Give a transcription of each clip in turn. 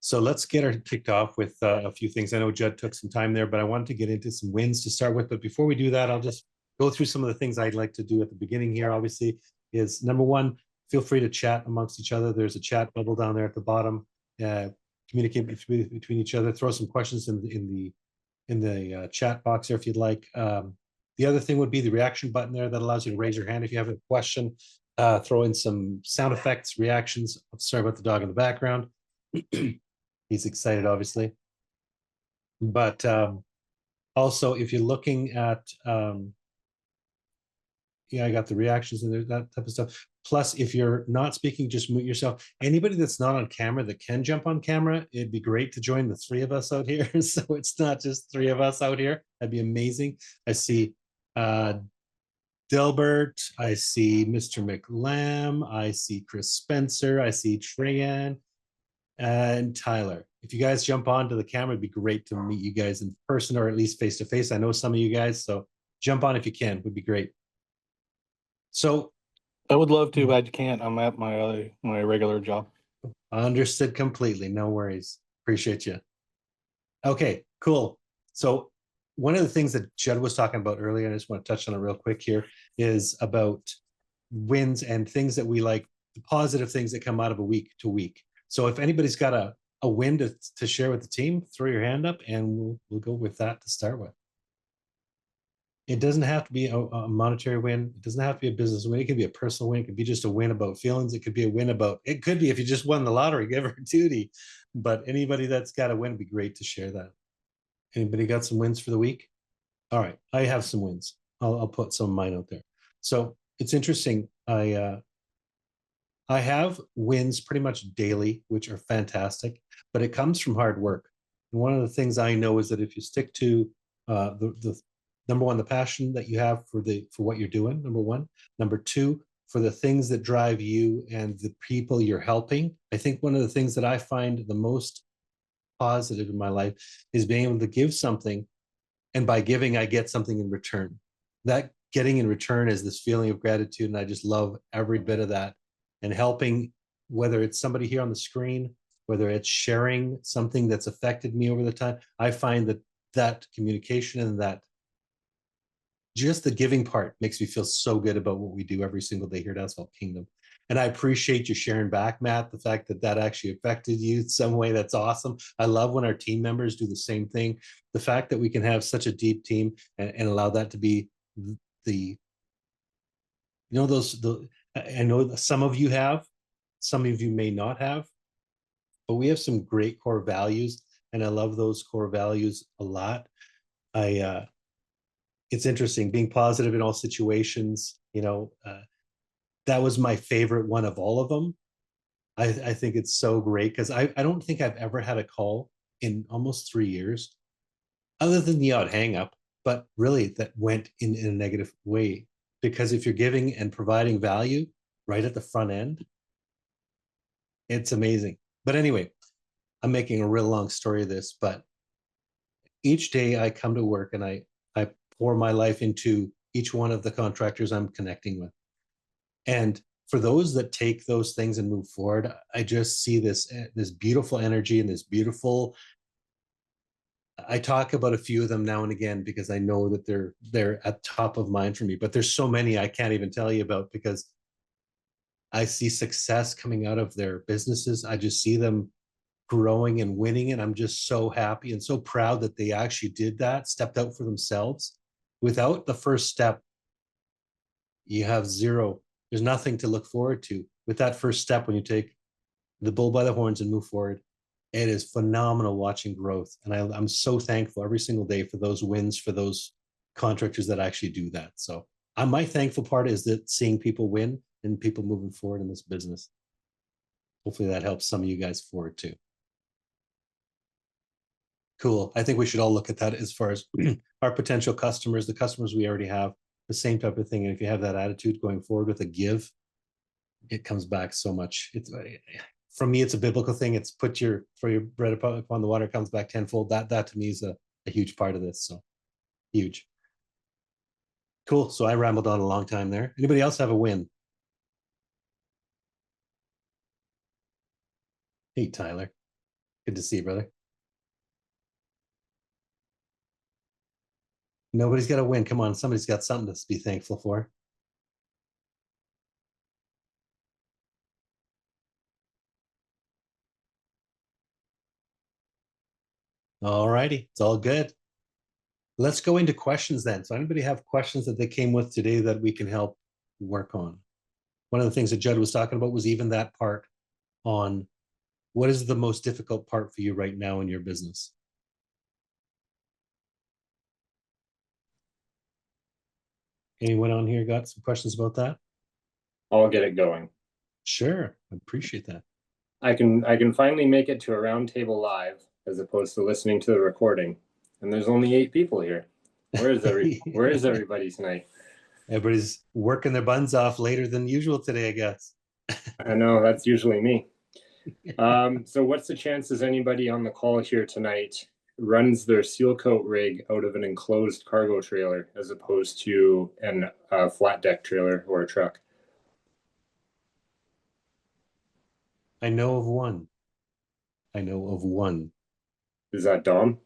So let's get her kicked off with a few things. I know Judd took some time there, but I wanted to get into some wins to start with. But before we do that, I'll just go through some of the things I'd like to do at the beginning here. Obviously, is number one, feel free to chat amongst each other. There's a chat bubble down there at the bottom. Communicate between each other. Throw some questions in the chat box there if you'd like. The other thing would be the reaction button there that allows you to raise your hand if you have a question. Throw in some sound effects, reactions. Sorry about the dog in the background. He's excited, obviously. But also, if you're looking at, yeah, I got the reactions and that type of stuff. Plus, if you're not speaking, just mute yourself. Anybody that's not on camera that can jump on camera, it'd be great to join the three of us out here. So it's not just three of us out here. That'd be amazing. I see Delbert. I see Mr. McLam. I see Chris Spencer. I see Treyan and Tyler. If you guys jump onto the camera, it'd be great to meet you guys in person or at least face to face. I know some of you guys, so jump on if you can. Would be great. So I would love to, but I can't. I'm at my regular job. Understood completely. No worries. Appreciate you. Okay, cool. So one of the things that Judd was talking about earlier, and I just want to touch on it real quick here, is about wins and things that we like, the positive things that come out of a week to week. So if anybody's got a win to share with the team, throw your hand up and we'll go with that to start with. It doesn't have to be a monetary win. It doesn't have to be a business win. It could be a personal win. It could be just a win about feelings. It could be a win about, it could be if you just won the lottery, give her a duty. But anybody that's got a win would be great to share that. Anybody got some wins for the week? All right, I have some wins. I'll put some of mine out there. So it's interesting. I have wins pretty much daily, which are fantastic, but it comes from hard work. And one of the things I know is that if you stick to the number one, the passion that you have for what you're doing, number one. Number two, for the things that drive you and the people you're helping. I think one of the things that I find the most positive in my life is being able to give something, and by giving, I get something in return. That getting in return is this feeling of gratitude, and I just love every bit of that. And helping, whether it's somebody here on the screen, whether it's sharing something that's affected me over the time, I find that communication and that just the giving part makes me feel so good about what we do every single day here at Asphalt Kingdom. And I appreciate you sharing back, Matt, the fact that actually affected you some way. That's awesome. I love when our team members do the same thing. The fact that we can have such a deep team and allow that to be the, I know some of you have, some of you may not have, but we have some great core values. And I love those core values a lot. It's interesting being positive in all situations. That was my favorite one of all of them. I think it's so great because I don't think I've ever had a call in almost 3 years, other than the odd hang up, but really that went in a negative way. Because if you're giving and providing value right at the front end, it's amazing. But anyway, I'm making a real long story of this, but each day I come to work and I pour my life into each one of the contractors I'm connecting with. And for those that take those things and move forward, I just see this beautiful energy and this beautiful. I talk about a few of them now and again because I know that they're at top of mind for me. But there's so many I can't even tell you about because I see success coming out of their businesses. I just see them growing and winning, and I'm just so happy and so proud that they actually did that, stepped out for themselves. Without the first step, you have zero. There's nothing to look forward to. With that first step, when you take the bull by the horns and move forward, it is phenomenal watching growth. And I'm so thankful every single day for those wins, for those contractors that actually do that. So my thankful part is that seeing people win and people moving forward in this business. Hopefully that helps some of you guys forward too. Cool. I think we should all look at that as far as our potential customers, the customers we already have, the same type of thing. And if you have that attitude going forward with a give, it comes back so much. It's from me, it's a biblical thing. It's throw your bread upon the water, comes back tenfold. That to me is a huge part of this. So huge. Cool. So I rambled on a long time there. Anybody else have a win? Hey, Tyler. Good to see you, brother. Nobody's got to win. Come on, somebody's got something to be thankful for. All righty, it's all good. Let's go into questions then. So anybody have questions that they came with today that we can help work on? One of the things that Judd was talking about was even that part on what is the most difficult part for you right now in your business? Anyone on here got some questions about that? I'll get it going. Sure, I appreciate that. I can finally make it to a roundtable live as opposed to listening to the recording. And there's only 8 people here. Where is everybody tonight? Everybody's working their buns off later than usual today, I guess. I know that's usually me. So what's the chances anybody on the call here tonight runs their seal coat rig out of an enclosed cargo trailer as opposed to a flat deck trailer or a truck? I know of one. I know of one. Is that Dom?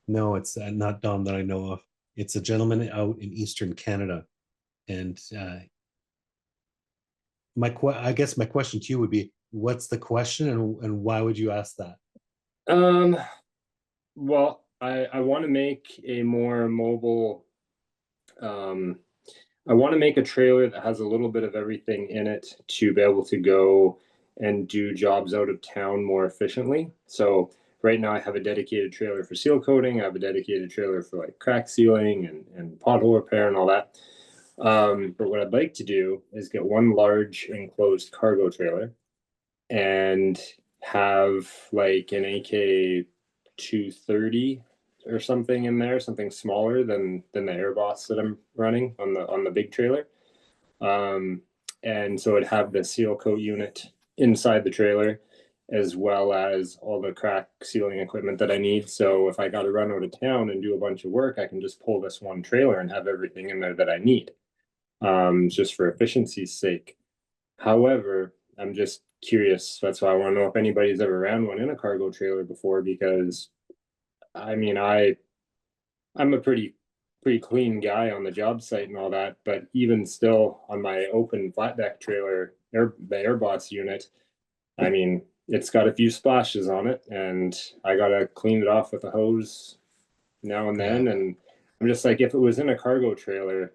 No, it's not Dom that I know of. It's a gentleman out in Eastern Canada. And I guess my question to you would be, what's the question and why would you ask that? Well, I want to make a more mobile, I want to make a trailer that has a little bit of everything in it to be able to go and do jobs out of town more efficiently. So right now I have a dedicated trailer for seal coating. I have a dedicated trailer for like crack sealing and pothole repair and all that. But what I'd like to do is get one large enclosed cargo trailer and have like an AK 230 or something in there, something smaller than the Airboss that I'm running on the big trailer. And so it'd have the seal coat unit inside the trailer, as well as all the crack sealing equipment that I need. So if I got to run out of town and do a bunch of work, I can just pull this one trailer and have everything in there that I need, just for efficiency's sake. However, I'm just curious. That's why I want to know if anybody's ever ran one in a cargo trailer before, because I mean, I'm a pretty clean guy on the job site and all that, but even still on my open flat deck trailer, the Airboss unit, I mean, it's got a few splashes on it, and I gotta clean it off with a hose now and then. And I'm just like, if it was in a cargo trailer,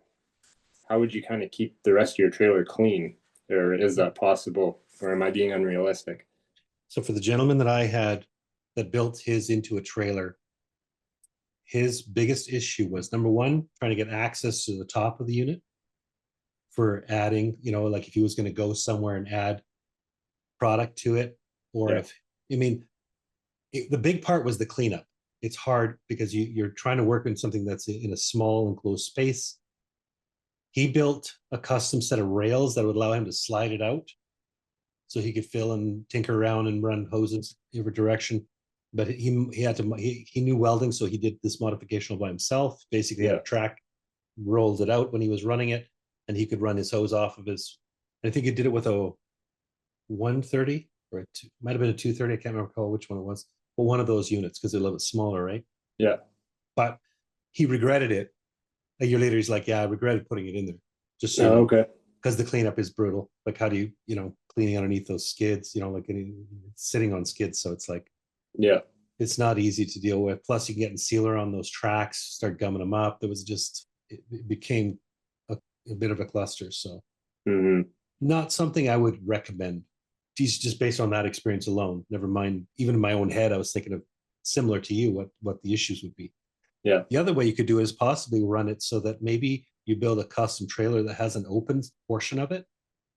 how would you kind of keep the rest of your trailer clean? Or is that possible? Or am I being unrealistic? So for the gentleman that I had that built his into a trailer, his biggest issue was, number one, trying to get access to the top of the unit for adding, like if he was going to go somewhere and add product to it, or if, the big part was the cleanup. It's hard because you're trying to work in something that's in a small enclosed space. He built a custom set of rails that would allow him to slide it out so he could fill and tinker around and run hoses every direction. But he knew welding, so he did this modification all by himself. Basically, had a track, rolled it out when he was running it, and he could run his hose off of his. I think he did it with a 130 or might have been a 230. I can't recall which one it was, but one of those units because they're a little bit smaller, right? Yeah. But he regretted it. A year later, he's like, "Yeah, I regretted putting it in there." Just so okay. Because the cleanup is brutal. Like, how do you, cleaning underneath those skids? Like sitting on skids, so it's like. Yeah. It's not easy to deal with. Plus, you can get in sealer on those tracks, start gumming them up. It became a bit of a cluster. So, not something I would recommend. Just based on that experience alone. Never mind, even in my own head, I was thinking of similar to you, what the issues would be. Yeah. The other way you could do is possibly run it so that maybe you build a custom trailer that has an open portion of it,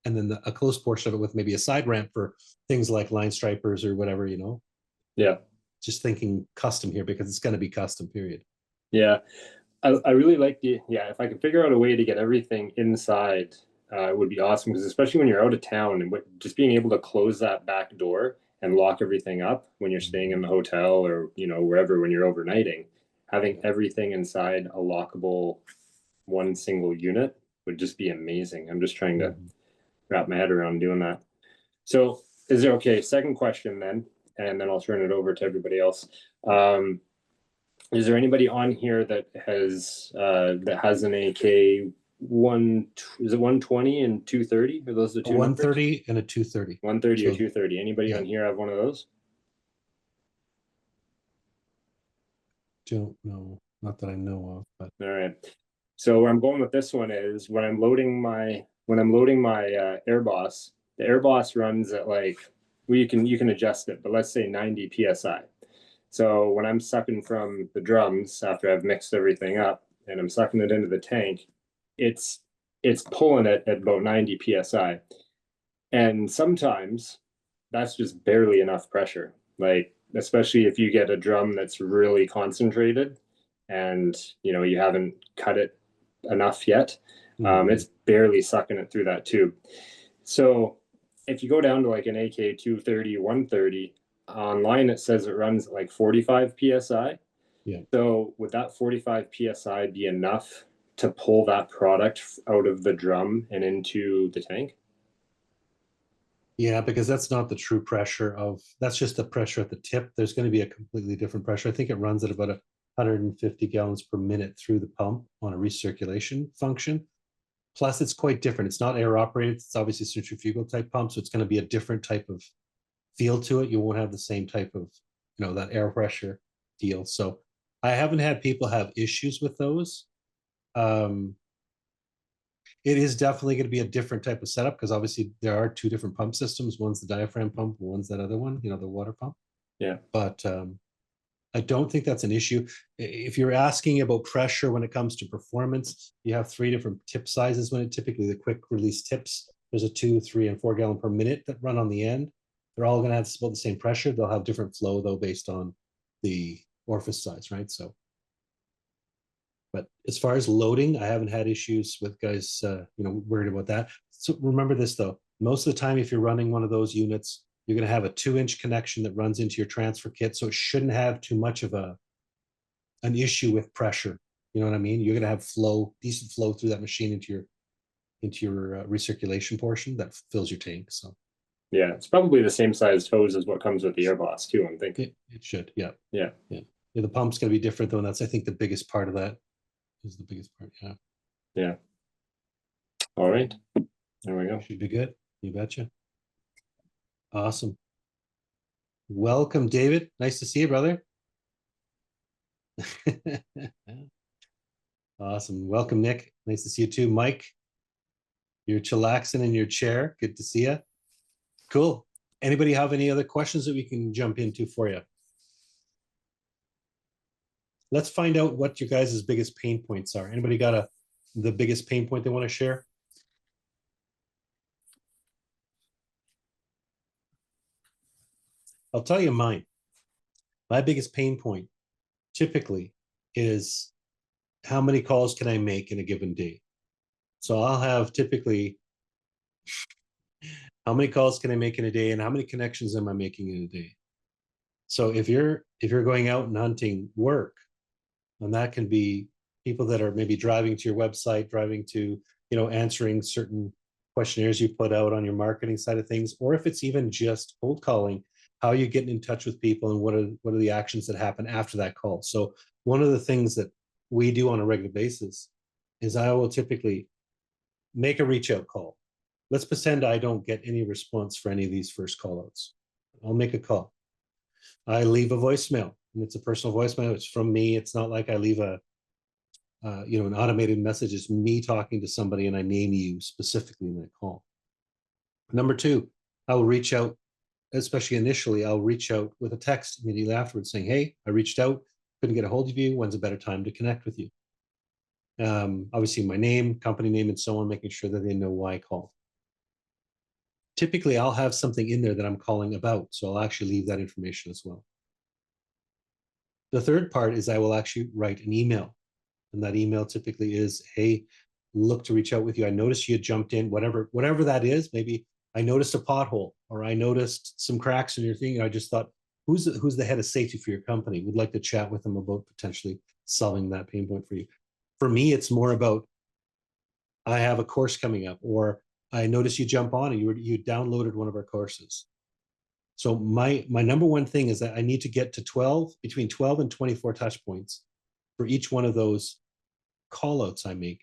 and then a closed portion of it with maybe a side ramp for things like line stripers or whatever, Yeah. Just thinking custom here because it's going to be custom, period. Yeah. I really like if I could figure out a way to get everything inside, it would be awesome, because especially when you're out of town and just being able to close that back door and lock everything up when you're staying in the hotel or, wherever, when you're overnighting, having everything inside a lockable one single unit would just be amazing. I'm just trying to wrap my head around doing that. So second question then, and then I'll turn it over to everybody else. Is there anybody on here that has an AK one? Is it 120 and 230? Are those the A two? 130 and a 230. 130 or So- 230. Anybody yeah. on here have one of those? Don't know, not that I know of, but All right. So where I'm going with this one is when I'm loading my Air Boss, the Air Boss runs at like, well, you can adjust it, but let's say 90 psi. So when I'm sucking from the drums after I've mixed everything up and I'm sucking it into the tank, it's pulling it at about 90 psi. And sometimes that's just barely enough pressure. Like, especially if you get a drum that's really concentrated and you haven't cut it enough yet, it's barely sucking it through that tube. So if you go down to like an AK 230, 130, online it says it runs at like 45 psi. Yeah. So would that 45 psi be enough to pull that product out of the drum and into the tank? yeah, because that's not the true pressure that's just the pressure at the tip. There's going to be a completely different pressure. I think it runs at about 150 gallons per minute through the pump on a recirculation function. Plus, it's quite different. It's not air operated. It's obviously centrifugal type pump, so it's going to be a different type of feel to it. You won't have the same type of, that air pressure deal. So I haven't had people have issues with those. It is definitely going to be a different type of setup because obviously there are two different pump systems. One's the diaphragm pump, one's that other one, the water pump. Yeah. But I don't think that's an issue. If you're asking about pressure when it comes to performance, you have three different tip sizes when typically the quick release tips. There's a 2, 3, and 4 gallon per minute that run on the end. They're all going to have about the same pressure. They'll have different flow though based on the orifice size, right? So, but as far as loading, I haven't had issues with guys, worried about that. So remember this though, most of the time, if you're running one of those units, you're going to have a 2-inch connection that runs into your transfer kit. So it shouldn't have too much of an issue with pressure. You know what I mean? You're going to have decent flow through that machine into your recirculation portion that fills your tank. So yeah, it's probably the same size hose as what comes with the Air Boss too, I'm thinking. it should. Yeah. Yeah. The pump's going to be different though. And that's, I think, the biggest part of that is the biggest part. Yeah. Yeah. All right. There we go. Should be good. You betcha. Awesome. Welcome, David. Nice to see you, brother. Awesome. Welcome, Nick. Nice to see you too. Mike, you're chillaxing in your chair. Good to see you. Cool. Anybody have any other questions that we can jump into for you? Let's find out what your guys' biggest pain points are. Anybody got the biggest pain point they want to share? I'll tell you mine. My biggest pain point typically is how many calls can I make in a given day? So I'll have typically how many calls can I make in a day and how many connections am I making in a day? So if you're going out and hunting work, and that can be people that are maybe driving to your website, driving to, answering certain questionnaires you put out on your marketing side of things, or if it's even just cold calling, how are you getting in touch with people and what are the actions that happen after that call? So one of the things that we do on a regular basis is I will typically make a reach out call. Let's pretend I don't get any response for any of these first call outs. I'll make a call. I leave a voicemail, and it's a personal voicemail. It's from me. It's not like I leave an automated message. It's me talking to somebody and I name you specifically in that call. Number 2, I will reach out, especially initially, I'll reach out with a text immediately afterwards saying, hey, I reached out, couldn't get a hold of you. When's a better time to connect with you? Obviously my name, company name, and so on, making sure that they know why I called. Typically, I'll have something in there that I'm calling about, so I'll actually leave that information as well. The third part is I will actually write an email, and that email typically is, hey, look to reach out with you. I noticed you had jumped in, whatever that is. Maybe I noticed a pothole, or I noticed some cracks in your thing. And I just thought, who's the head of safety for your company? Would like to chat with them about potentially solving that pain point for you. For me, it's more about, I have a course coming up, or I noticed you jump on and you downloaded one of our courses. So my number one thing is that I need to get to 12, between 12 and 24 touch points for each one of those call outs I make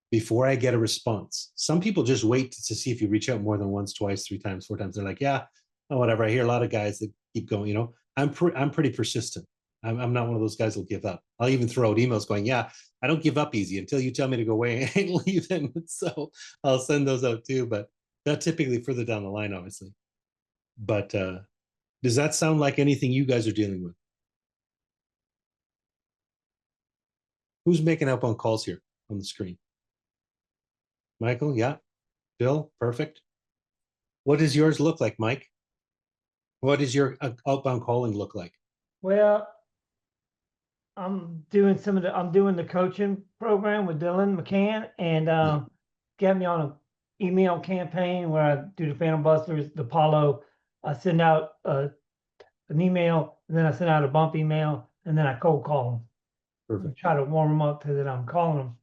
before I get a response. Some people just wait to see if you reach out more than once, twice, 3 times, 4 times. They're like, yeah, oh, whatever. I hear a lot of guys that keep going, you know. I'm pretty persistent. I'm not one of those guys who'll give up. I'll even throw out emails going, yeah, I don't give up easy until you tell me to go away. I ain't leaving. So I'll send those out too, but that typically further down the line, obviously. But does that sound like anything you guys are dealing with? Who's making outbound calls here on the screen? Michael, yeah. Bill, perfect. What does yours look like, Mike? What does your outbound calling look like? Well, I'm doing the coaching program with Dylan McCann, and got me on an email campaign where I do the Phantom Busters, the Apollo. I send out an email, and then I send out a bump email, and then I cold call them. Perfect. Try to warm them up to that I'm calling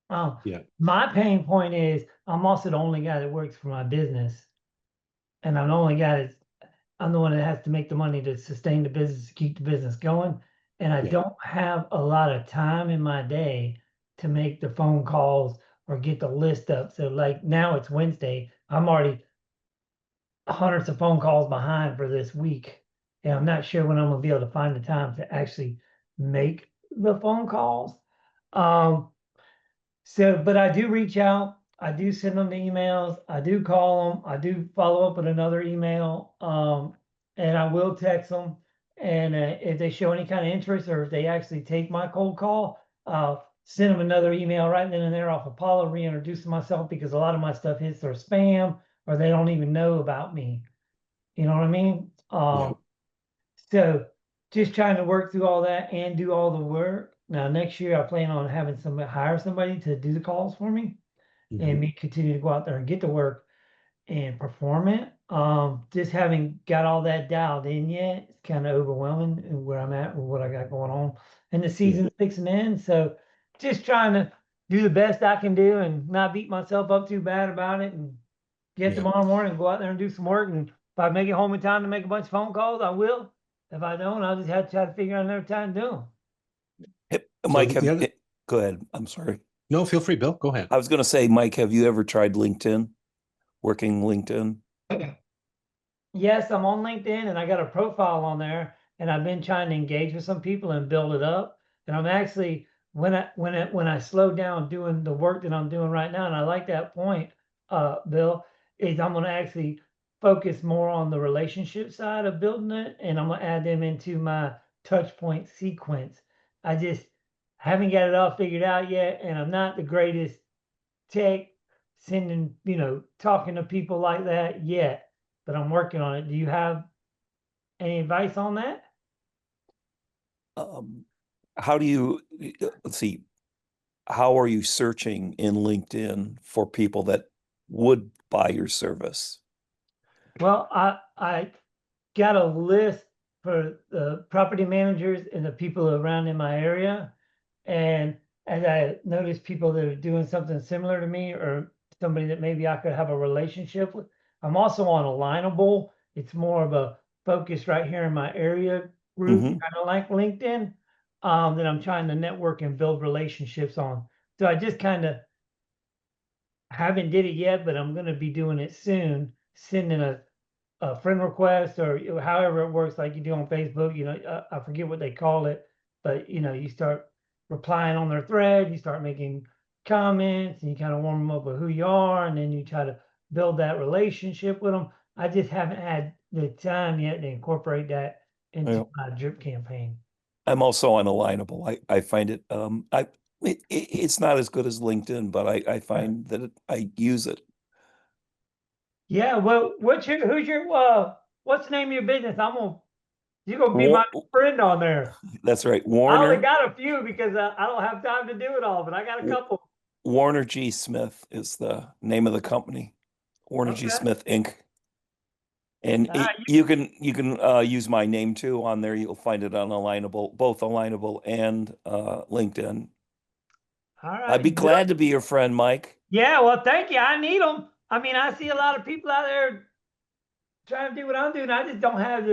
them. Yeah. My pain point is I'm also the only guy that works for my business, and I'm the only guy I'm the one that has to make the money to sustain the business, to keep the business going. And I Yeah. don't have a lot of time in my day to make the phone calls or get the list up. So like now it's Wednesday, I'm already hundreds of phone calls behind for this week. And I'm not sure when I'm gonna be able to find the time to actually make the phone calls. But I do reach out, I do send them the emails, I do call them, I do follow up with another email, and I will text them. And if they show any kind of interest, or if they actually take my cold call, send them another email right then and there off Apollo, reintroducing myself, because a lot of my stuff hits their spam, or they don't even know about me. You know what I mean? Yeah. So just trying to work through all that and do all the work. Now, next year I plan on having hire somebody to do the calls for me, Mhm. and me continue to go out there and get to work and perform it. Just haven't got all that dialed in yet. It's kind of overwhelming where I'm at with what I got going on, and the season's fixing in. So just trying to do the best I can do and not beat myself up too bad about it, and get Yeah. tomorrow morning and go out there and do some work. And if I make it home in time to make a bunch of phone calls, I will. If I don't, I'll just have to try to figure out another time to do them. Mike, the other- go ahead. I'm sorry. No, feel free, Bill. Go ahead. I was going to say, Mike, have you ever tried LinkedIn? Working LinkedIn? Yes, I'm on LinkedIn and I got a profile on there, and I've been trying to engage with some people and build it up. And I'm actually, when I slow down doing the work that I'm doing right now, and I like that point, Bill, is I'm gonna actually focus more on the relationship side of building it, and I'm gonna add them into my touch point sequence. I just haven't got it all figured out yet, and I'm not the greatest tech sending, talking to people like that yet, but I'm working on it. Do you have any advice on that? How do you, let's see, how are you searching in LinkedIn for people that would buy your service? Well, I got a list for the property managers and the people around in my area. And as I notice people that are doing something similar to me, or somebody that maybe I could have a relationship with, I'm also on Alignable. It's more of a focus right here in my area group, Mhm. kind of like LinkedIn, that I'm trying to network and build relationships on. So I just kind of haven't did it yet, but I'm going to be doing it soon, sending a friend request, or however it works, like you do on Facebook. I forget what they call it, but you start replying on their thread, you start making comments, and you kind of warm them up with who you are, and then you try to build that relationship with them. I just haven't had the time yet to incorporate that into Yeah. my drip campaign. I'm also on Alignable. I find it, it's not as good as LinkedIn, but I find that I use it. Yeah, well, what's the name of your business? You're gonna be my friend on there. That's right. I only Warner got a few because I don't have time to do it all, but I got a couple. Warner G. Smith is the name of the company. Warner G. Okay. Smith Inc. And Ah, you can use my name too on there. You'll find it on Alignable, both Alignable and LinkedIn. All right. I'd be glad to be your friend, Mike. Yeah, well, thank you. I need them. I mean, I see a lot of people out there trying to do what I'm doing. I just don't have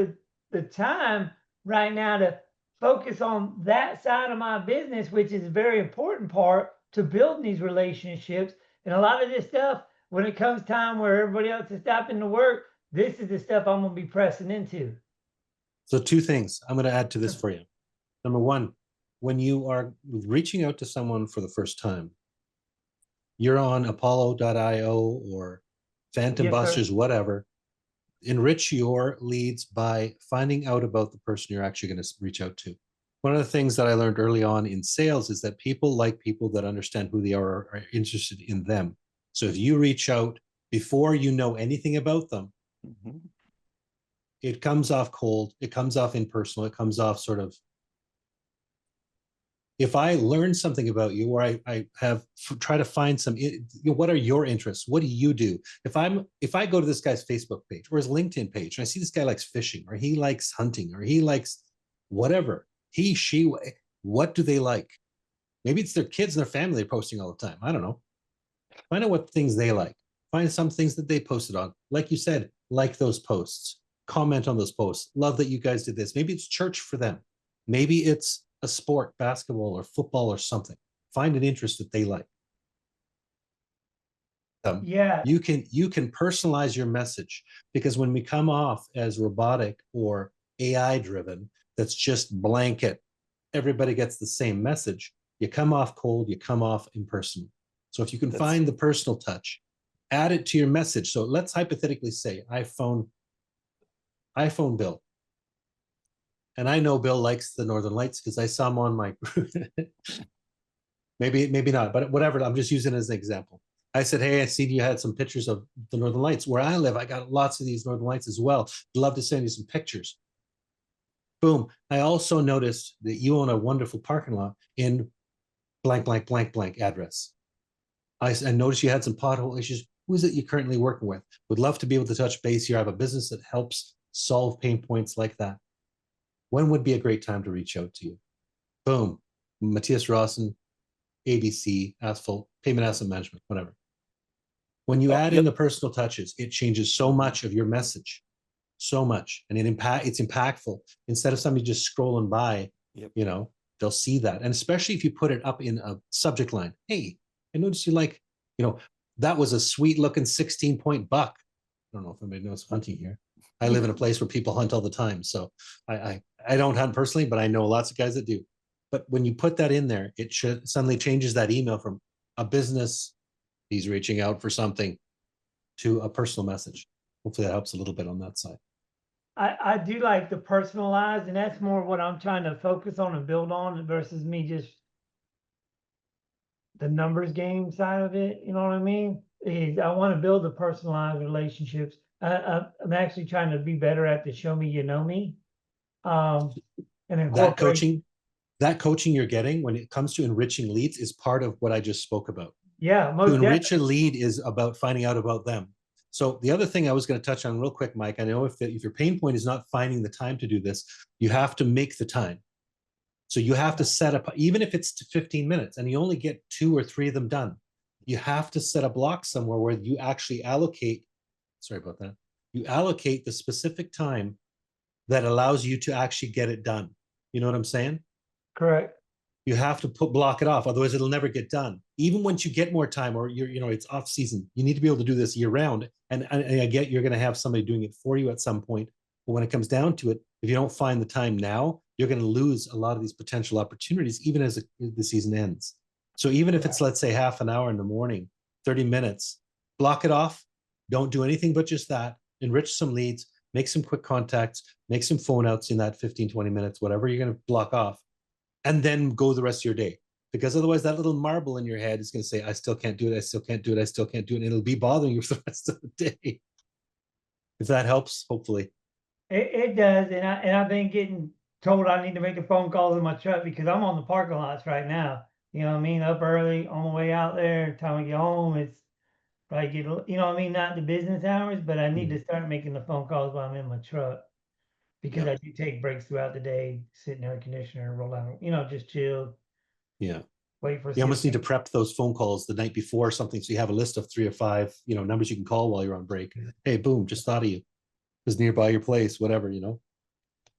the time right now to focus on that side of my business, which is a very important part to building these relationships. And a lot of this stuff, when it comes time where everybody else is stopping to work, this is the stuff I'm gonna be pressing into. So 2 things I'm going to add to this for you. Number 1, when you are reaching out to someone for the first time, you're on Apollo.io or Phantom Yes, sir. Busters, whatever. Enrich your leads by finding out about the person you're actually going to reach out to. One of the things that I learned early on in sales is that people like people that understand who they are interested in them. So if you reach out before you know anything about them, Mhm. it comes off cold, it comes off impersonal, it comes off sort of, if I learn something about you, or I have try to find some, what are your interests? What do you do? If I go to this guy's Facebook page or his LinkedIn page, and I see this guy likes fishing, or he likes hunting, or he likes whatever, he, she, what do they like? Maybe it's their kids and their family they're posting all the time. I don't know. Find out what things they like. Find some things that they posted on. Like you said, like those posts, comment on those posts. Love that you guys did this. Maybe it's church for them. Maybe it's a sport, basketball or football or something. Find an interest that they like. Yeah, You can personalize your message, because when we come off as robotic or AI driven, that's just blanket, everybody gets the same message. You come off cold, you come off impersonal. So if you can find the personal touch, add it to your message. So let's hypothetically say iPhone Bill. And I know Bill likes the Northern Lights because I saw him on my maybe not, but whatever. I'm just using it as an example. I said, hey, I see you had some pictures of the Northern Lights. Where I live, I got lots of these Northern Lights as well. I'd love to send you some pictures. Boom. I also noticed that you own a wonderful parking lot in blank, blank, blank, blank address. I noticed you had some pothole issues. Who is it you're currently working with? Would love to be able to touch base here. I have a business that helps solve pain points like that. When would be a great time to reach out to you? Boom. Matthias Rawson, ABC, Asphalt, Payment Asset Management, whatever. When you add in the personal touches, it changes so much of your message, so much, and it's impactful. Instead of somebody just scrolling by, you know, they'll see that. And especially if you put it up in a subject line. Hey, I noticed you like, you know, that was a sweet looking 16-point buck. I don't know if anybody knows hunting here. I live in a place where people hunt all the time. So I don't hunt personally, but I know lots of guys that do. But when you put that in there, it should suddenly changes that email from a business, he's reaching out for something, to a personal message. Hopefully that helps a little bit on that side. I do like the personalized, and that's more what I'm trying to focus on and build on versus me just the numbers game side of it. You know what I mean? Is I want to build the personalized relationships. I'm actually trying to be better at the show me, you know me. And incorporate that coaching you're getting when it comes to enriching leads is part of what I just spoke about. Yeah, to enrich a lead is about finding out about them. So the other thing I was going to touch on real quick, Mike, I know if your pain point is not finding the time to do this, you have to make the time. So you have to set up, even if it's 15 minutes and you only get 2 or 3 of them done, you have to set a block somewhere where you actually allocate, sorry about that, you allocate the specific time that allows you to actually get it done. You know what I'm saying? Correct. You have to block it off, otherwise it'll never get done. Even once you get more time, or it's off season, you need to be able to do this year round. And I get you're going to have somebody doing it for you at some point, but when it comes down to it, if you don't find the time now, you're going to lose a lot of these potential opportunities, even as the season ends. So even if it's, let's say, half an hour in the morning, 30 minutes, block it off. Don't do anything but just that. Enrich some leads, make some quick contacts, make some phone outs in that 15, 20 minutes, whatever you're going to block off. And then go the rest of your day, because otherwise that little marble in your head is going to say, I still can't do it. I still can't do it. I still can't do it. And it'll be bothering you for the rest of the day. If that helps, hopefully. It does. And I've been getting told I need to make the phone calls in my truck because I'm on the parking lots right now. You know what I mean? Up early on the way out there. Time to get home, it's probably you know what I mean? Not the business hours, but I need to start making the phone calls while I'm in my truck. Because I do take breaks throughout the day, sit in the air conditioner, roll out, just chill. Yeah. Wait for you almost need to prep those phone calls the night before or something. So you have a list of 3 or 5, numbers you can call while you're on break. Hey, boom, just thought of you. is nearby your place, whatever,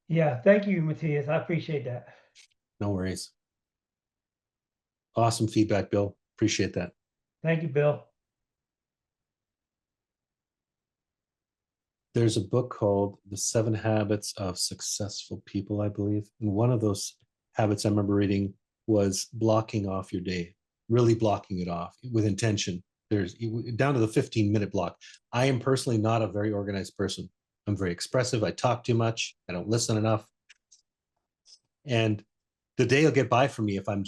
Yeah, thank you, Matthias. I appreciate that. no worries. Awesome feedback, Bill. Appreciate that. Thank you, Bill. There's a book called The 7 Habits of Successful People, I believe. And one of those habits I remember reading was blocking off your day, really blocking it off with intention. There's down to the 15-minute block. I am personally not a very organized person. I'm very expressive. I talk too much. I don't listen enough. And the day will get by for me if I'm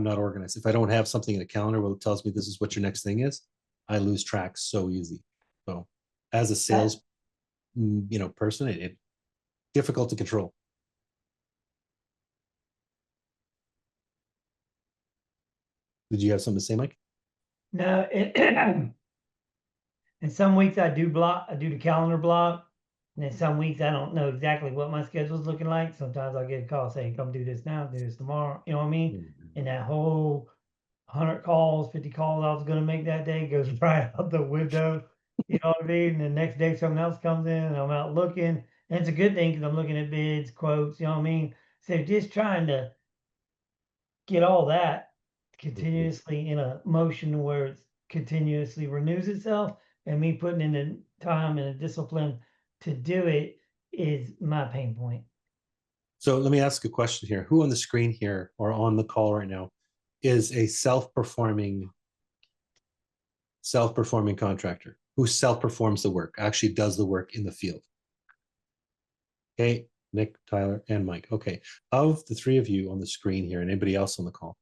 not organized. If I don't have something in a calendar where it tells me this is what your next thing is, I lose track so easy. So as a sales person, it difficult to control. Did you have something to say, Mike? No, and some weeks I do the calendar block. And then some weeks I don't know exactly what my schedule's looking like. Sometimes I'll get a call saying, come do this now, do this tomorrow. You know what I mean? And that whole 100 calls, 50 calls I was gonna make that day goes right out the window. You know what I mean? And the next day something else comes in and I'm out looking. And it's a good thing because I'm looking at bids, quotes, you know what I mean? So just trying to get all that continuously in a motion where it continuously renews itself, and me putting in the time and the discipline to do it is my pain point. So let me ask a question here. Who on the screen here or on the call right now is a self-performing contractor who self-performs the work, actually does the work in the field? Okay, Nick, Tyler, and Mike. Okay, of the three of you on the screen here and anybody else on the call,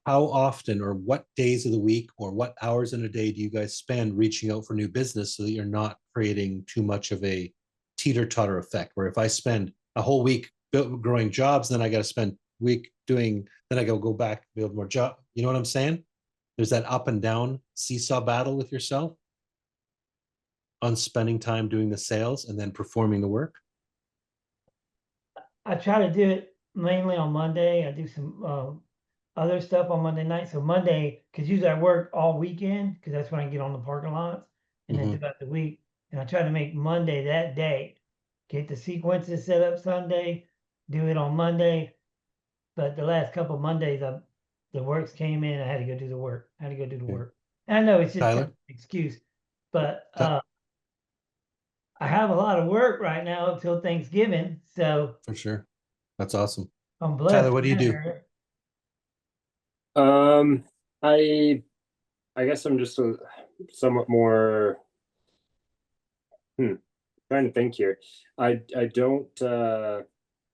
how often or what days of the week or what hours in a day do you guys spend reaching out for new business so that you're not creating too much of a teeter-totter effect, where if I spend a whole week growing jobs, then I got to spend week doing, then I go back, build more job. You know what I'm saying? There's that up and down seesaw battle with yourself on spending time doing the sales and then performing the work. I try to do it mainly on Monday. I do some other stuff on Monday night. So Monday, because usually I work all weekend because that's when I get on the parking lots and then throughout the week. And I try to make Monday that day, get the sequences set up Sunday, do it on Monday. But the last couple of Mondays, the works came in. I had to go do the work. I had to go do the Okay. work. And I know it's just kind Tyler? of an excuse, but Ty- I have a lot of work right now until Thanksgiving. So For sure. That's awesome. I'm blessed. Tyler, what do you do? I guess I'm just a somewhat more trying to think here. I don't I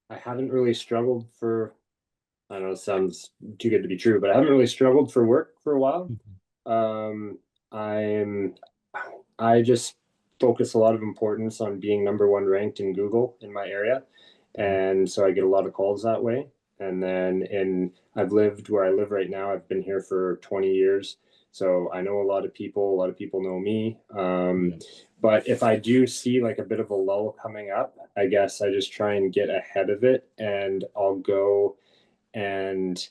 haven't really struggled for, I know it sounds too good to be true, but I haven't really struggled for work for a while. I just focus a lot of importance on being #1 ranked in Google in my area. And so I get a lot of calls that way. And then I've lived where I live right now. I've been here for 20 years. So I know a lot of people know me. But if I do see like a bit of a lull coming up, I guess I just try and get ahead of it, and I'll go and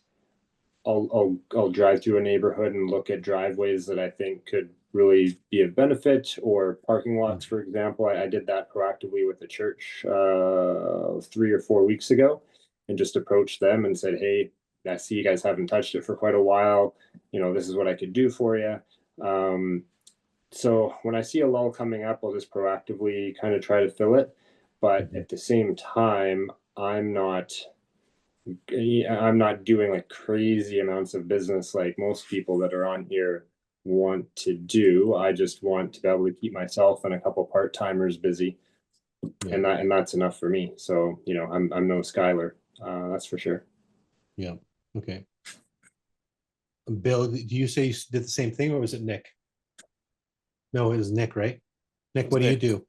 I'll drive through a neighborhood and look at driveways that I think could really be of benefit, or parking lots, for example. I did that proactively with the church 3 or 4 weeks ago, and just approached them and said, hey, I see you guys haven't touched it for quite a while. This is what I could do for you. So when I see a lull coming up, I'll just proactively kind of try to fill it. But at the same time, I'm not doing like crazy amounts of business like most people that are on here want to do. I just want to be able to keep myself and a couple part-timers busy. And that's enough for me. So, I'm no Skylar. That's for sure. Yeah. Okay. Bill, do you say you did the same thing, or was it Nick? No, it was Nick, right? Nick, what do you do?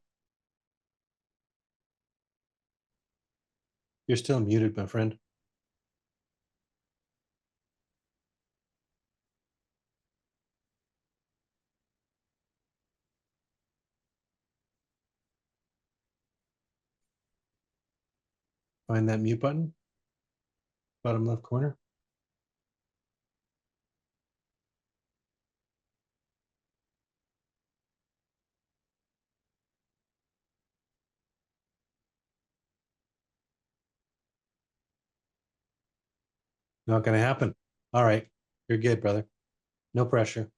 You're still muted, my friend. Find that mute button, bottom left corner. Not gonna happen. All right, you're good, brother. No pressure.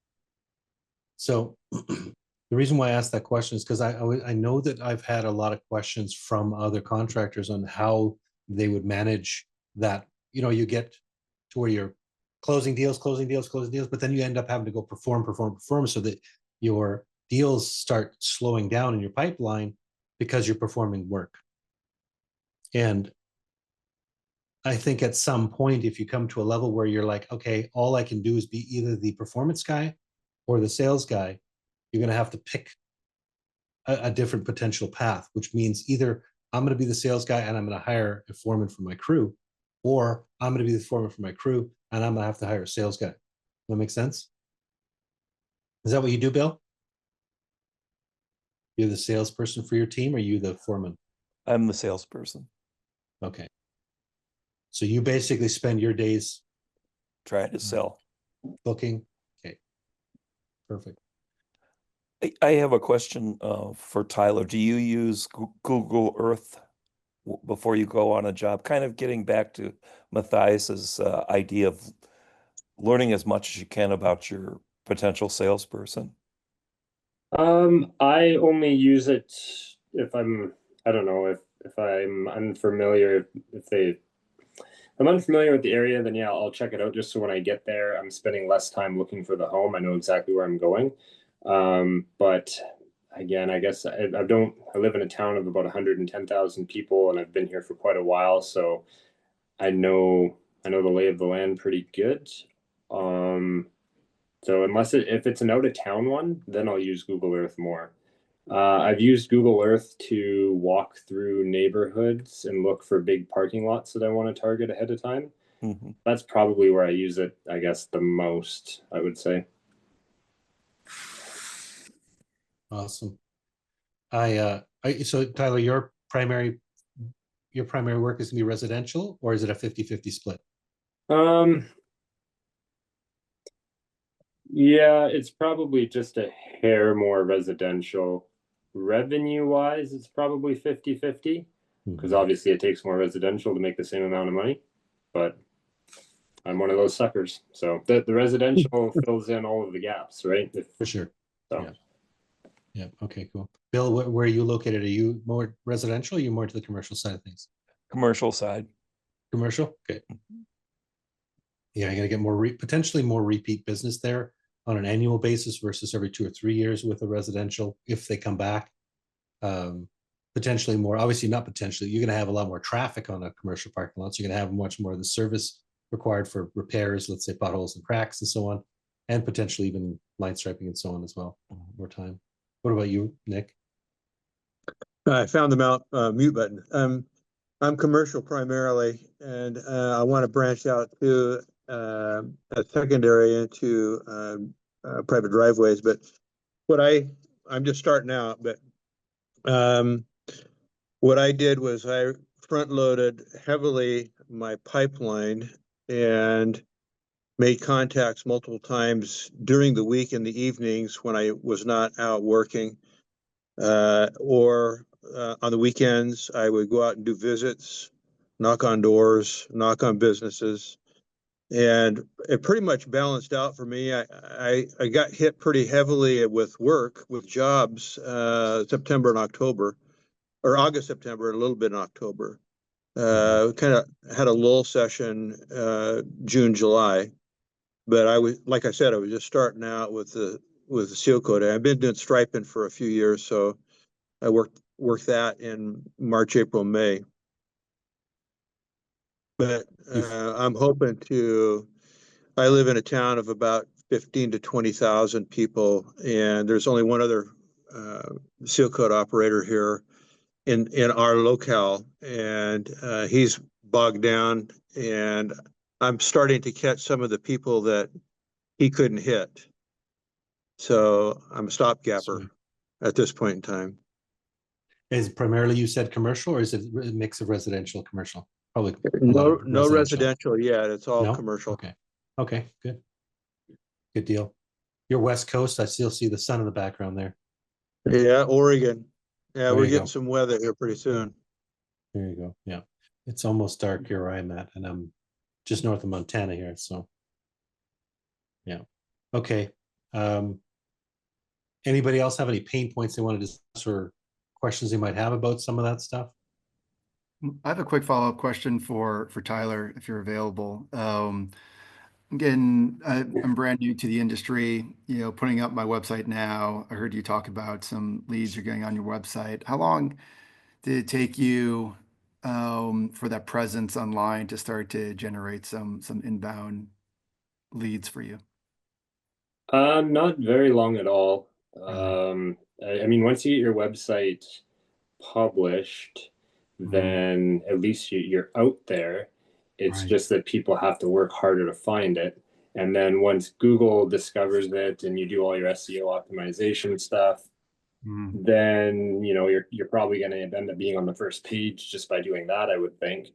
So the reason why I asked that question is because I know that I've had a lot of questions from other contractors on how they would manage that. You know, you get to where you're closing deals, but then you end up having to go perform, so that your deals start slowing down in your pipeline because you're performing work. And I think at some point, if you come to a level where you're like, okay, all I can do is be either the performance guy or the sales guy, you're going to have to pick a different potential path, which means either I'm going to be the sales guy and I'm going to hire a foreman for my crew, or I'm going to be the foreman for my crew and I'm going to have to hire a sales guy. That make sense? Is that what you do, Bill? You're the salesperson for your team, or you the foreman? I'm the salesperson. Okay. So you basically spend your days Trying to sell. booking. Okay. Perfect. I have a question for Tyler. Do you use Google Earth before you go on a job? Kind of getting back to Matthias's idea of learning as much as you can about your potential salesperson. I only use it if I don't know, if I'm unfamiliar, I'm unfamiliar with the area, then yeah, I'll check it out just so when I get there, I'm spending less time looking for the home. I know exactly where I'm going. But again, I guess I live in a town of about 110,000 people, and I've been here for quite a while, so I know the lay of the land pretty good. So if it's an out of town one, then I'll use Google Earth more. I've used Google Earth to walk through neighborhoods and look for big parking lots that I want to target ahead of time. Mm-hmm. That's probably where I use it, I guess, the most, I would say. Awesome. So Tyler, your primary work is gonna be residential, or is it a 50-50 split? Yeah, it's probably just a hair more residential. Revenue wise, it's probably 50-50, because obviously it takes more residential to make the same amount of money. But I'm one of those suckers. So the residential fills in all of the gaps, right? For sure. So. Yeah. Yeah. Okay, cool. Bill, where are you located? Are you more residential, or are you more to the commercial side of things? Commercial side. Commercial? Okay. Yeah, you're gonna get potentially more repeat business there on an annual basis versus every 2 or 3 years with a residential if they come back. Potentially more, obviously not potentially, you're gonna have a lot more traffic on a commercial parking lot. So you're gonna have much more of the service required for repairs, let's say potholes and cracks and so on, and potentially even line striping and so on as well. More time. What about you, Nick? I found the mute button. I'm commercial primarily, and I want to branch out to a secondary into private driveways. But I'm just starting out. But what I did was I front loaded heavily my pipeline and made contacts multiple times during the week in the evenings when I was not out working, or on the weekends, I would go out and do visits, knock on doors, knock on businesses, and it pretty much balanced out for me. I got hit pretty heavily with work, with jobs, September and October, or August, September, a little bit in October. Kind of had a lull session June, July, but like I said, I was just starting out with the seal coating. I've been doing striping for a few years, so I worked that in March, April, May. But I'm hoping to. I live in a town of about 15 to 20,000 people, and there's only one other seal coat operator here in our locale, and he's bogged down. And I'm starting to catch some of the people that he couldn't hit. So I'm a stopgapper at this point in time. Is it primarily, you said commercial, or is it a mix of residential commercial? Probably no residential yet. It's all commercial. Okay, good deal. You're West Coast. I still see the sun in the background there. Yeah, Oregon. Yeah, There we're you getting go. some weather here pretty soon. There you go. Yeah, it's almost dark here where I'm at, and I'm just north of Montana here. So, yeah. Okay. Anybody else have any pain points they want to discuss or questions they might have about some of that stuff? I have a quick follow-up question for Tyler, if you're available. Again, I'm brand new to the industry, putting up my website now. I heard you talk about some leads you're getting on your website. How long did it take you for that presence online to start to generate some inbound leads for you? Not very long at all. Really? I mean, once you get your website published, then at least you're out there. It's Right. just that people have to work harder to find it. And then once Google discovers it and you do all your SEO optimization stuff, Mm. then you're probably going to end up being on the first page just by doing that, I would think.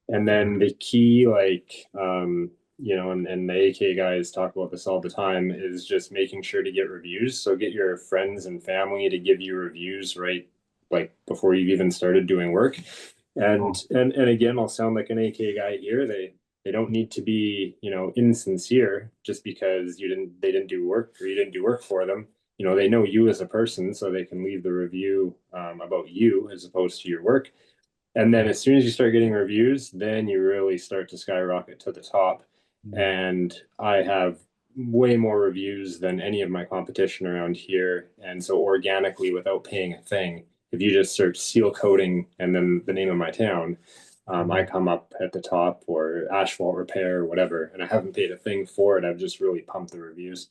And then the key, like and the AK guys talk about this all the time, is just making sure to get reviews. So get your friends and family to give you reviews right like before you've even started doing work. And again, I'll sound like an AK guy here. They don't need to be insincere just because they didn't do work or you didn't do work for them. They know you as a person, so they can leave the review about you as opposed to your work. And then as soon as you start getting reviews, then you really start to skyrocket to the top. And I have way more reviews than any of my competition around here. And so organically, without paying a thing, if you just search seal coating and then the name of my town, I come up at the top, or asphalt repair or whatever. And I haven't paid a thing for it. I've just really pumped the reviews.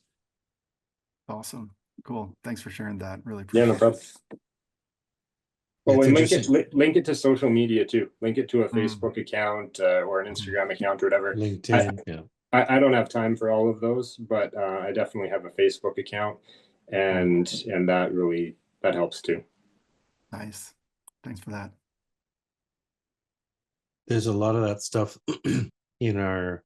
Awesome. Cool. Thanks for sharing that. Really Yeah, appreciate no it. problem. Oh, It's and interesting. link it to social media too. Link it to a Facebook account or an Instagram account or whatever. LinkedIn, yeah. I don't have time for all of those, but I definitely have a Facebook account, and that helps too. Nice. Thanks for that. There's a lot of that stuff in our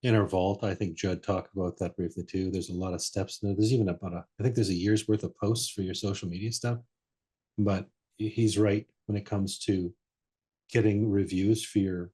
vault. I think Judd talked about that briefly too. There's a lot of steps in there. There's even I think there's a year's worth of posts for your social media stuff. But he's right when it comes to getting reviews for your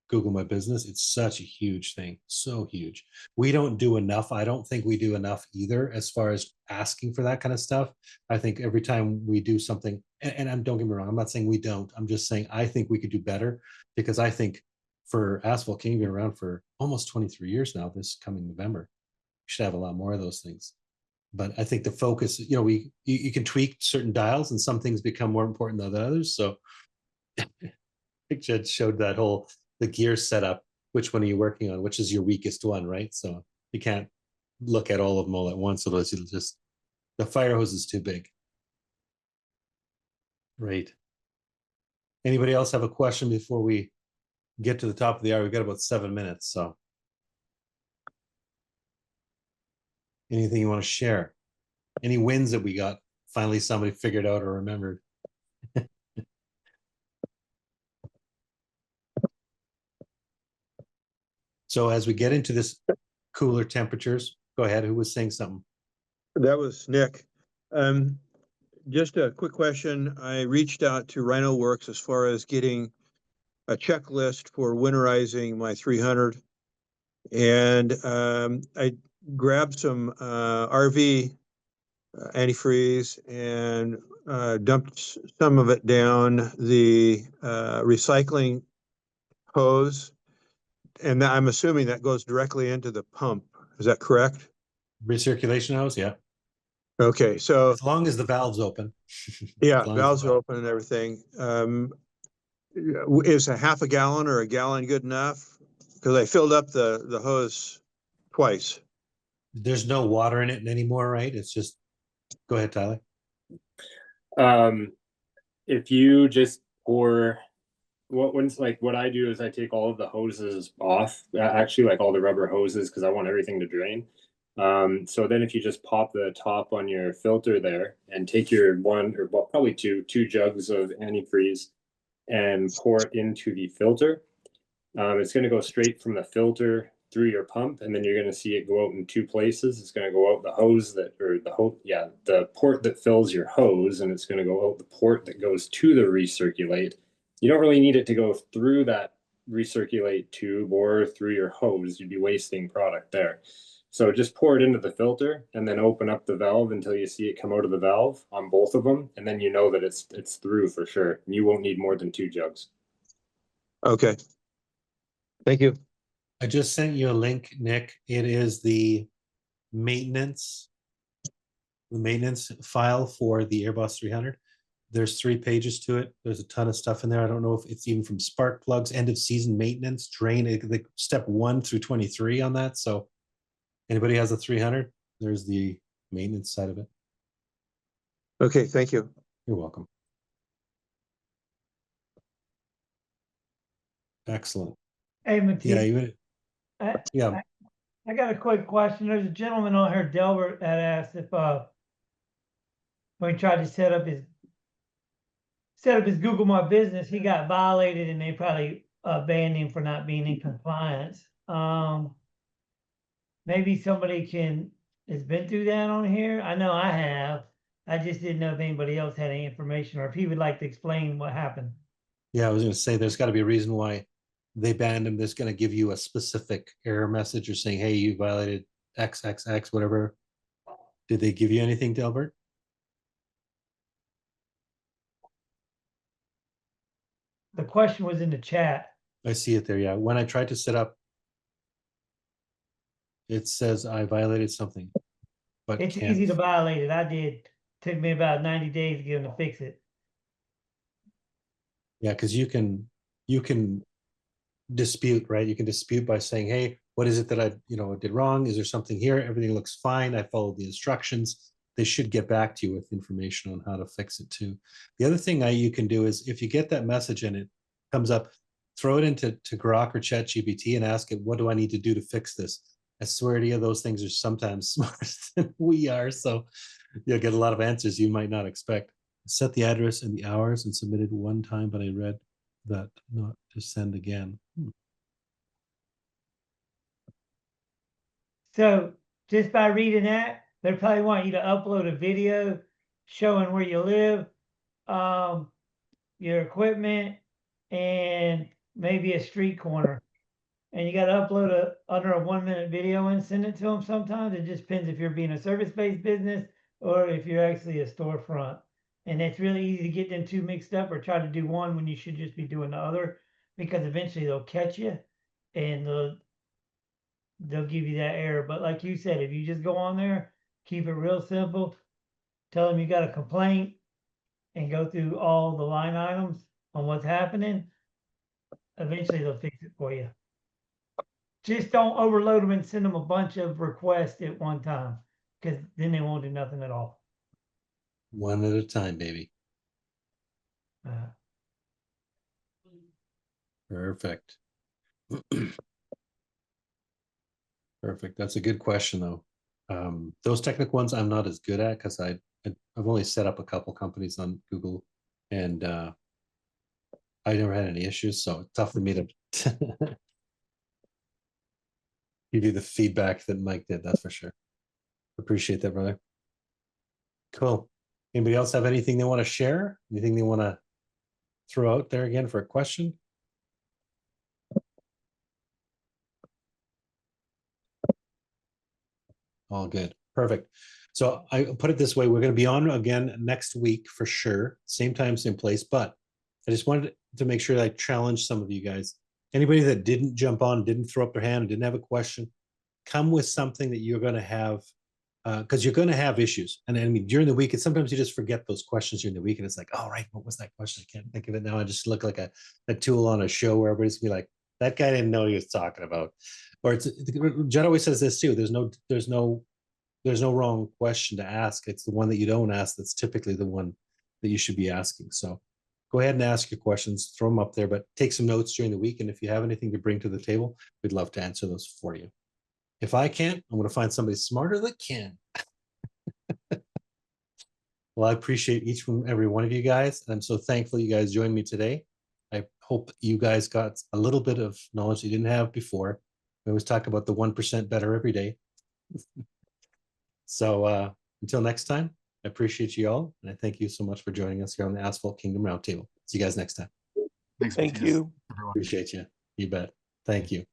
Google My Business. It's such a huge thing, so huge. We don't do enough. I don't think we do enough either as far as asking for that kind of stuff. I think every time we do something, and don't get me wrong, I'm not saying we don't. I'm just saying I think we could do better, because I think for Asphalt Kingdom, been around for almost 23 years now, this coming November, we should have a lot more of those things. But I think the focus, you can tweak certain dials and some things become more important than others. So I think Judd showed that the gear setup, which one are you working on, which is your weakest one, right? So you can't look at all of them all at once, otherwise you'll just, the fire hose is too big. Right. Anybody else have a question before we get to the top of the hour? We've got about 7 minutes, so. Anything you want to share? Any wins that we got? Finally, somebody figured out or remembered. So as we get into this cooler temperatures, go ahead. Who was saying something? That was Nick. Just a quick question. I reached out to Rhino Works as far as getting a checklist for winterizing my 300. And I grabbed some RV antifreeze and dumped some of it down the recycling hose. And I'm assuming that goes directly into the pump. Is that correct? Recirculation hose, yeah. Okay, so As long as the valve's open. yeah, As long as valves the are open and everything. Is a half a gallon or a gallon good enough? Because I filled up the hose twice. There's no water in it anymore, right? It's just, go ahead, Tyler. If you just pour, what I do is I take all of the hoses off, actually like all the rubber hoses, because I want everything to drain. So then if you just pop the top on your filter there and take your probably two jugs of antifreeze and pour it into the filter, it's going to go straight from the filter through your pump, and then you're going to see it go out in two places. It's going to go out the the port that fills your hose, and it's going to go out the port that goes to the recirculate. You don't really need it to go through that recirculate tube or through your hose, you'd be wasting product there. So just pour it into the filter and then open up the valve until you see it come out of the valve on both of them, and then you know that it's through for sure. You won't need more than 2 jugs. Okay. Thank you. I just sent you a link, Nick. It is the maintenance file for the Airboss 300. There's 3 pages to it. There's a ton of stuff in there. I don't know if it's even from spark plugs, end of season maintenance, drain, like step 1 through 23 on that. So anybody has a 300, there's the maintenance side of it. Okay, thank you. You're welcome. Excellent. Hey, Matisse, Yeah, I got a quick question. There's a gentleman on here, Delbert, that asked if when he tried to set up his Google My Business, he got violated and they probably banned him for not being in compliance. Maybe somebody has been through that on here. I know I have. I just didn't know if anybody else had any information or if he would like to explain what happened. yeah, I was going to say there's got to be a reason why they banned him. There's going to give you a specific error message or saying, hey, you violated XXX, whatever. Did they give you anything, Delbert? The question was in the chat. I see it there. Yeah. When I tried to set up, it says I violated something, but It's can't. easy to violate it. I did. Took me about 90 days to get them to fix it. Yeah, because you can dispute, right? You can dispute by saying, hey, what is it that I did wrong? Is there something here? Everything looks fine. I followed the instructions. They should get back to you with information on how to fix it too. The other thing you can do is if you get that message and it comes up, throw it into Grok or ChatGPT and ask it, what do I need to do to fix this? I swear to you, those things are sometimes smarter than we are. So you'll get a lot of answers you might not expect. Set the address and the hours and submitted one time, but I read that not to send again. So just by reading that, they probably want you to upload a video showing where you live, your equipment, and maybe a street corner. And you got to upload under a 1-minute video and send it to them sometimes. It just depends if you're being a service-based business or if you're actually a storefront. And it's really easy to get them two mixed up or try to do one when you should just be doing the other, because eventually they'll catch you and they'll give you that error. But like you said, if you just go on there, keep it real simple, tell them you got a complaint and go through all the line items on what's happening, eventually they'll fix it for you. Just don't overload them and send them a bunch of requests at one time, because then they won't do nothing at all. One at a time, baby. Perfect. Perfect. That's a good question, though. Those technical ones I'm not as good at because I've only set up a couple companies on Google, and I never had any issues. So it's tough for me to give you the feedback that Mike did. That's for sure. Appreciate that, brother. Cool. Anybody else have anything they want to share? Anything they want to throw out there again for a question? All good. Perfect. So I put it this way, we're going to be on again next week for sure. Same time, same place. But I just wanted to make sure that I challenge some of you guys. Anybody that didn't jump on, didn't throw up their hand, didn't have a question, come with something that you're going to have, because you're going to have issues. And I mean, during the week, and sometimes you just forget those questions during the week. And it's like, oh, right, what was that question? I can't think of it now. I just look like a tool on a show where everybody's going to be like, that guy didn't know what he was talking about. Or Judd always says this too. There's no wrong question to ask. It's the one that you don't ask that's typically the one that you should be asking. So go ahead and ask your questions, throw them up there, but take some notes during the week. And if you have anything to bring to the table, we'd love to answer those for you. If I can't, I'm going to find somebody smarter that can. Well, I appreciate each and every one of you guys. And I'm so thankful you guys joined me today. I hope you guys got a little bit of knowledge you didn't have before. We always talk about the 1% better every day. So until next time, I appreciate you all. And I thank you so much for joining us here on the Asphalt Kingdom Roundtable. See you guys next time. Thanks. Thank you. Everyone. Appreciate you. You bet. Thank you.